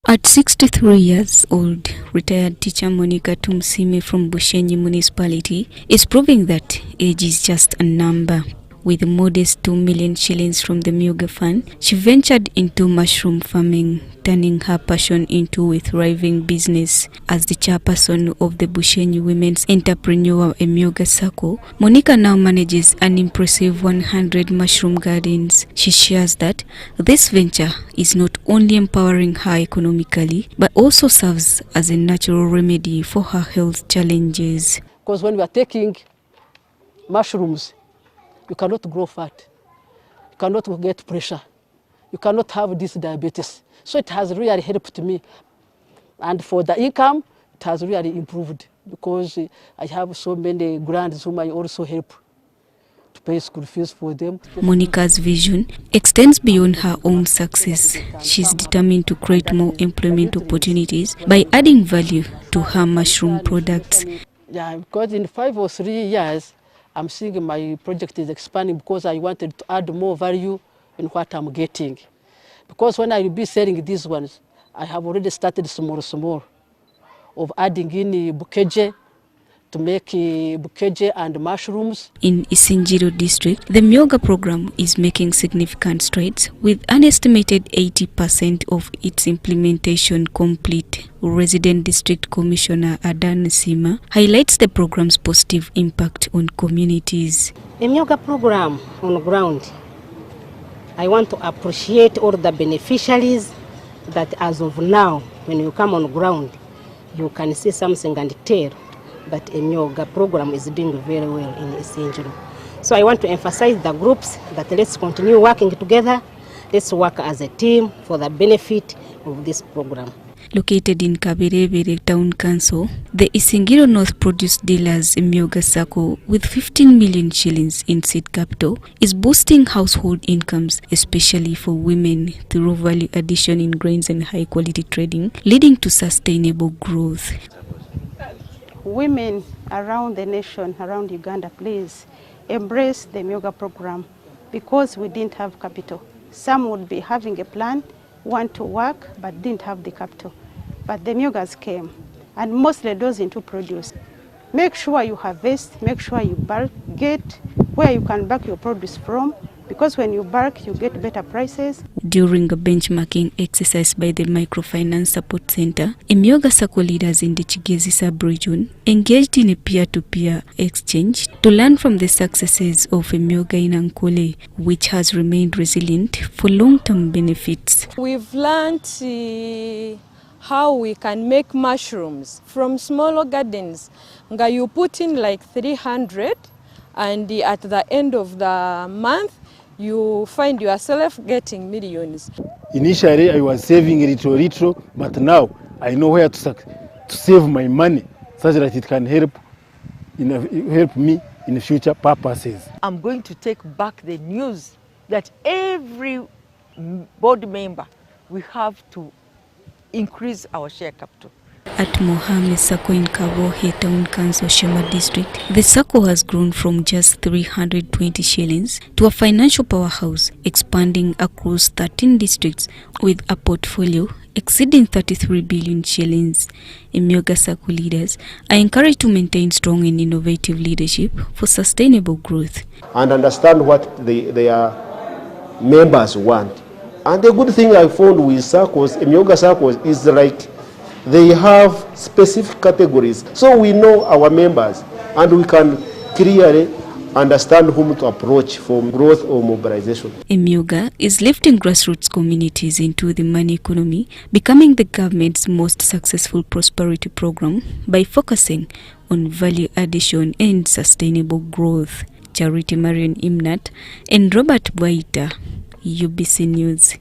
At 63 years old, retired teacher Monica Tumsimi from Bushenyi Municipality is proving that age is just a number. With modest 2 million shillings from the Emyooga Fund, she ventured into mushroom farming, turning her passion into a thriving business. As the chairperson of the Bushenyi Women's Entrepreneur Emyooga SACCO, Monica now manages an impressive 100 mushroom gardens. She shares that this venture is not only empowering her economically, but also serves as a natural remedy for her health challenges. Because when we are taking mushrooms, you cannot grow fat, you cannot get pressure, you cannot have this diabetes. So it has really helped me. And for the income, it has really improved because I have so many grants whom I also help to pay school fees for them. Monica's vision extends beyond her own success. She's determined to create more employment opportunities by adding value to her mushroom products. Yeah, because in 5 or 3 years, I'm seeing my project is expanding because I wanted to add more value in what I'm getting. Because when I will be selling these ones, I have already started small of adding in bukeje to make bukeje and mushrooms. In Isingiro district, the Emyooga program is making significant strides with an estimated 80% of its implementation complete. Resident District Commissioner Adan Sima highlights the program's positive impact on communities. Emyooga program on the ground, I want to appreciate all the beneficiaries that as of now, when you come on the ground, you can see something and tell that Emyooga program is doing very well in Isingiro. So I want to emphasize the groups that let's continue working together. Let's work as a team for the benefit of this program. Located in Kabirebere Town Council, the Isingiro North Produce Dealers Emyooga SACCO, with 15 million shillings in seed capital, is boosting household incomes, especially for women, through value addition in grains and high-quality trading, leading to sustainable growth. Women around the nation, around Uganda, please embrace the Emyooga program because we didn't have capital. Some would be having a plan, want to work, but didn't have the capital. But the Emyoogas came, and mostly those into produce. Make sure you harvest, make sure you bulk, get where you can bulk your produce from, because when you bulk, you get better prices. During a benchmarking exercise by the Microfinance Support Center, Emyooga SACCO leaders in the Chigezi sub-region engaged in a peer-to-peer exchange to learn from the successes of Emyooga in Ankole, which has remained resilient for long-term benefits. We've learned how we can make mushrooms from smaller gardens. You put in like 300, and at the end of the month, you find yourself getting millions. Initially, I was saving little, but now I know where to save my money such that it can help me in future purposes. I'm going to take back the news that every board member, we have to increase our share capital. At Mohamed SACCO in Kabohe Town Council, Shema District, the SACCO has grown from just 320 shillings to a financial powerhouse, expanding across 13 districts with a portfolio exceeding 33 billion shillings. Emyooga SACCO leaders are encouraged to maintain strong and innovative leadership for sustainable growth. And understand what their members want. And the good thing I found with SACCOs, Emyooga SACCOs, is like they have specific categories. So we know our members and we can clearly understand whom to approach for growth or mobilization. Emyooga is lifting grassroots communities into the money economy, becoming the government's most successful prosperity program by focusing on value addition and sustainable growth. Charity Marion Imnat and Robert Baita, UBC News.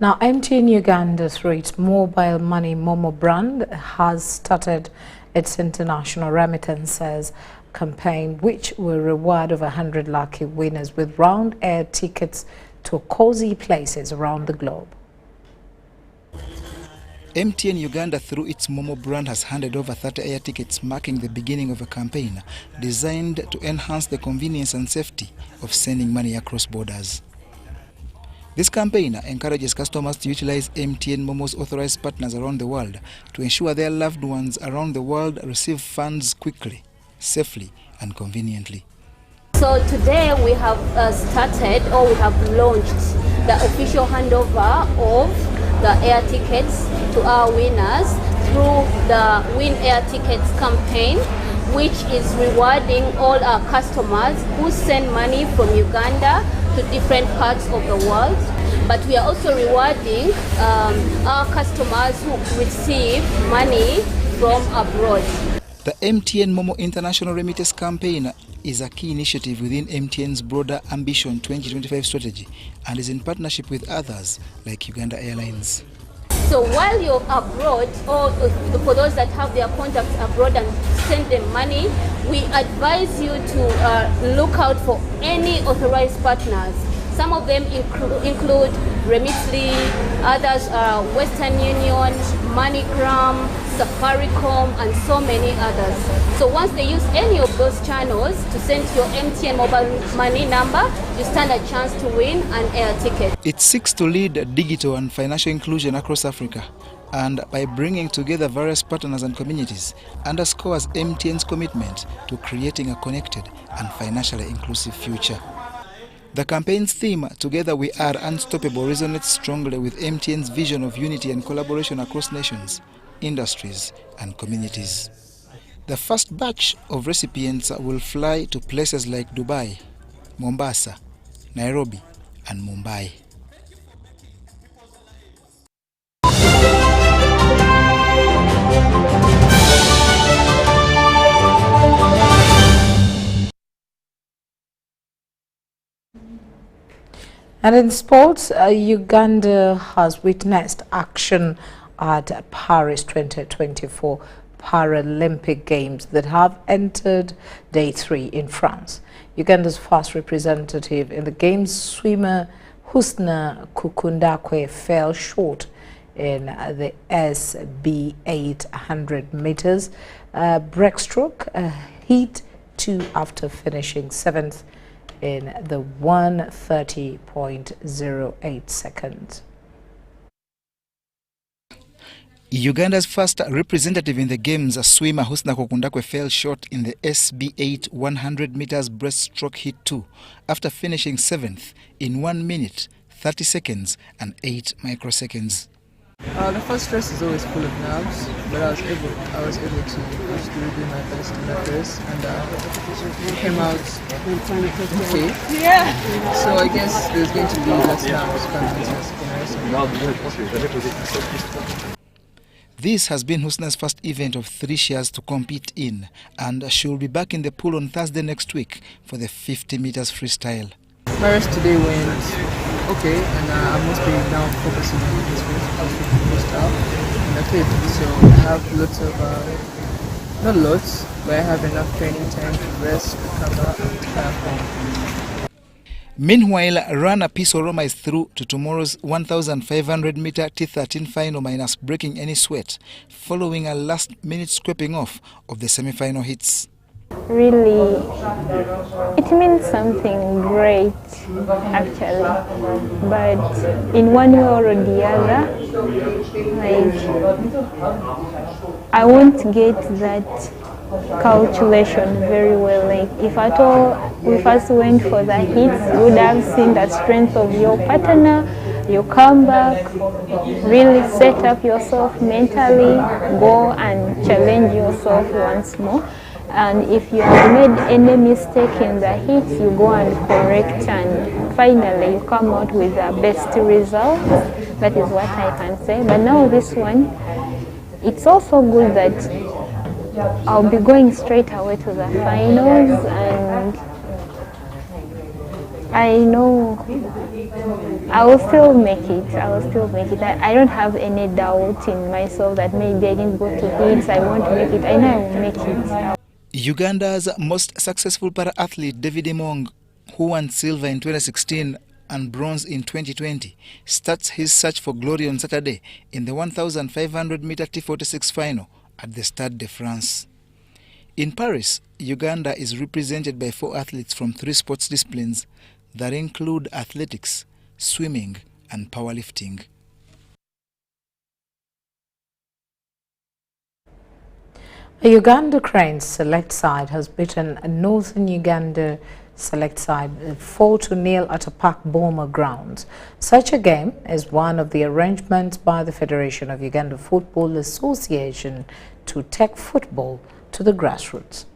Now, MTN Uganda, through its mobile money Momo brand, has started its international remittances campaign, which will reward over 100 lucky winners with round air tickets to cozy places around the globe. MTN Uganda, through its Momo brand, has handed over 30 air tickets, marking the beginning of a campaign designed to enhance the convenience and safety of sending money across borders. This campaign encourages customers to utilize MTN Momo's authorized partners around the world to ensure their loved ones around the world receive funds quickly, safely, and conveniently. So today we have started, or we have launched the official handover of the air tickets to our winners through the Win Air Tickets campaign, which is rewarding all our customers who send money from Uganda to different parts of the world. But we are also rewarding our customers who receive money from abroad. The MTN Momo International Remittance Campaign is a key initiative within MTN's broader Ambition 2025 strategy and is in partnership with others like Uganda Airlines. So while you're abroad, or for those that have their contacts abroad and send them money, we advise you to look out for any authorized partners. Some of them include Remitly, others are Western Union, MoneyGram, Safaricom, and so many others. So once they use any of those channels to send your MTN mobile money number, you stand a chance to win an air ticket. It seeks to lead digital and financial inclusion across Africa, and by bringing together various partners and communities, underscores MTN's commitment to creating a connected and financially inclusive future. The campaign's theme, Together We Are Unstoppable, resonates strongly with MTN's vision of unity and collaboration across nations, industries, and communities. The first batch of recipients will fly to places like Dubai, Mombasa, Nairobi, and Mumbai. And in sports, Uganda has witnessed action at Paris 2024 Paralympic Games that have entered day 3 in France. Uganda's first representative in the games, swimmer Husna Kukundakwe, fell short in the SB 800 meters breaststroke, heat 2 after finishing 7th in the 1:30.08 seconds. Uganda's first representative in the games, swimmer Husna Kukundakwe, fell short in the SB 8 100 meters breaststroke heat 2 after finishing 7th in 1 minute, 30 seconds and 8 microseconds. The first race is always full of nerves, but I was able to do my best in that race, and came out okay. Yeah. So I guess there's going to be less nerves coming into the second race. This has been Husna's first event of 3 shares to compete in, and she will be back in the pool on Thursday next week for the 50 meters freestyle. My race today went okay, and I'm mostly now focusing on this race, freestyle, and I fit. So I have lots of, not lots, but I have enough training time to rest, recover, and perform. Meanwhile, runner Peace Oroma is through to tomorrow's 1,500 meter T13 final minus breaking any sweat, following a last-minute scraping off of the semi-final hits. Really, it means something great, actually, but in one way or the other, like, I won't get that calculation very well. Like, if at all we first went for the hits, you would have seen the strength of your partner. You come back, really set up yourself mentally, go and challenge yourself once more. And if you have made any mistake in the hits, you go and correct, and finally you come out with the best result. That is what I can say. But now this one, it's also good that I'll be going straight away to the finals, and I know I will still make it. I don't have any doubt in myself that maybe I didn't go to hits, I won't make it. I know I will make it. Uganda's most successful para-athlete, David Emong, who won silver in 2016 and bronze in 2020, starts his search for glory on Saturday in the 1,500 meter T46 final at the Stade de France. In Paris, Uganda is represented by 4 athletes from 3 sports disciplines that include athletics, swimming, and powerlifting. A Uganda Cranes select side has beaten Northern Uganda select side 4-0 at a Park Boma grounds. Such a game is one of the arrangements by the Federation of Uganda Football Association to take football to the grassroots.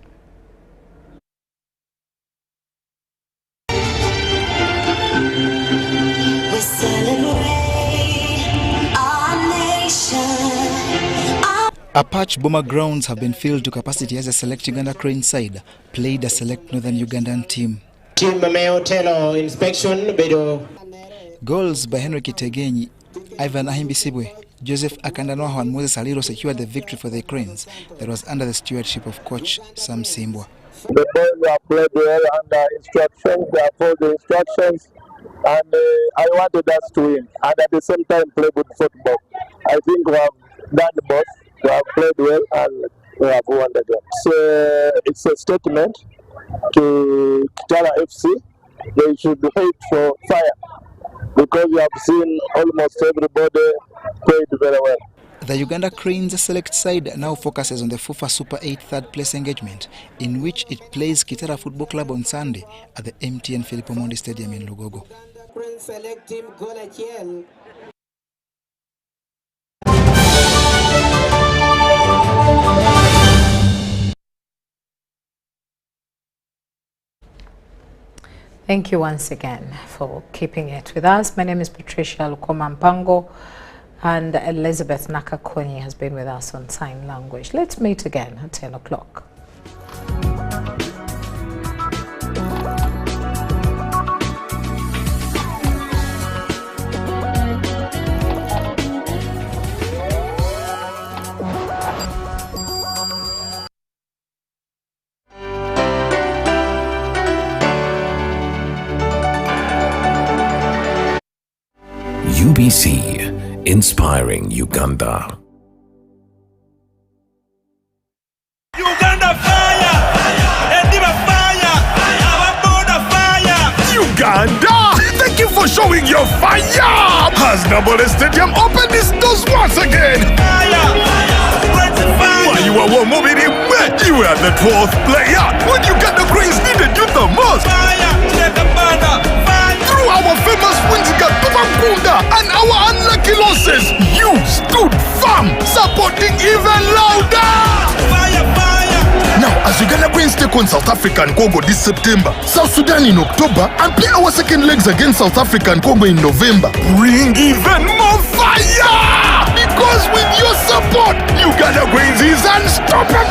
We celebrate our nation. Apache Boma grounds have been filled to capacity as a Select Uganda Crane side played a Select Northern Ugandan team. Team Mameo inspection video. Goals by Henry Kitegenyi, Ivan Ahimbisibwe, Joseph Akandanoho and Moses Aliro secured the victory for the Cranes that was under the stewardship of coach Sam Simbwa. The boys have played well under instructions, they have followed the instructions, and I wanted us to win and at the same time play good football. I think we have done both. We have played well and we have won the game. So it's a statement to Kitara FC. They should wait for fire because we have seen almost everybody played very well. The Uganda Cranes select side now focuses on the FUFA Super 8 third place engagement, in which it plays Kitara Football Club on Sunday at the MTN Philip Omondi Stadium in Lugogo. Thank you once again for keeping it with us. My name is Patricia Lukoma, and Elizabeth Nakakoni has been with us on sign language. Let's meet again at 10 o'clock. UBC, inspiring Uganda. Uganda fire! Endiba fire! Our border fire! Uganda! Thank you for showing your fire! Has Nambole Stadium opened its doors once again? Fire! While you were moving in wet, you were the 12th player when Uganda Cranes needed you the most. Fire! Through our famous wins against Tuberculosis and our unlucky losses, you stood firm, supporting even louder. Fire! Now, as Uganda Cranes take on South Africa and Congo this September, South Sudan in October, and play our second legs against South Africa and Congo in November, bring even more fire! Because with your support, Uganda Cranes is unstoppable!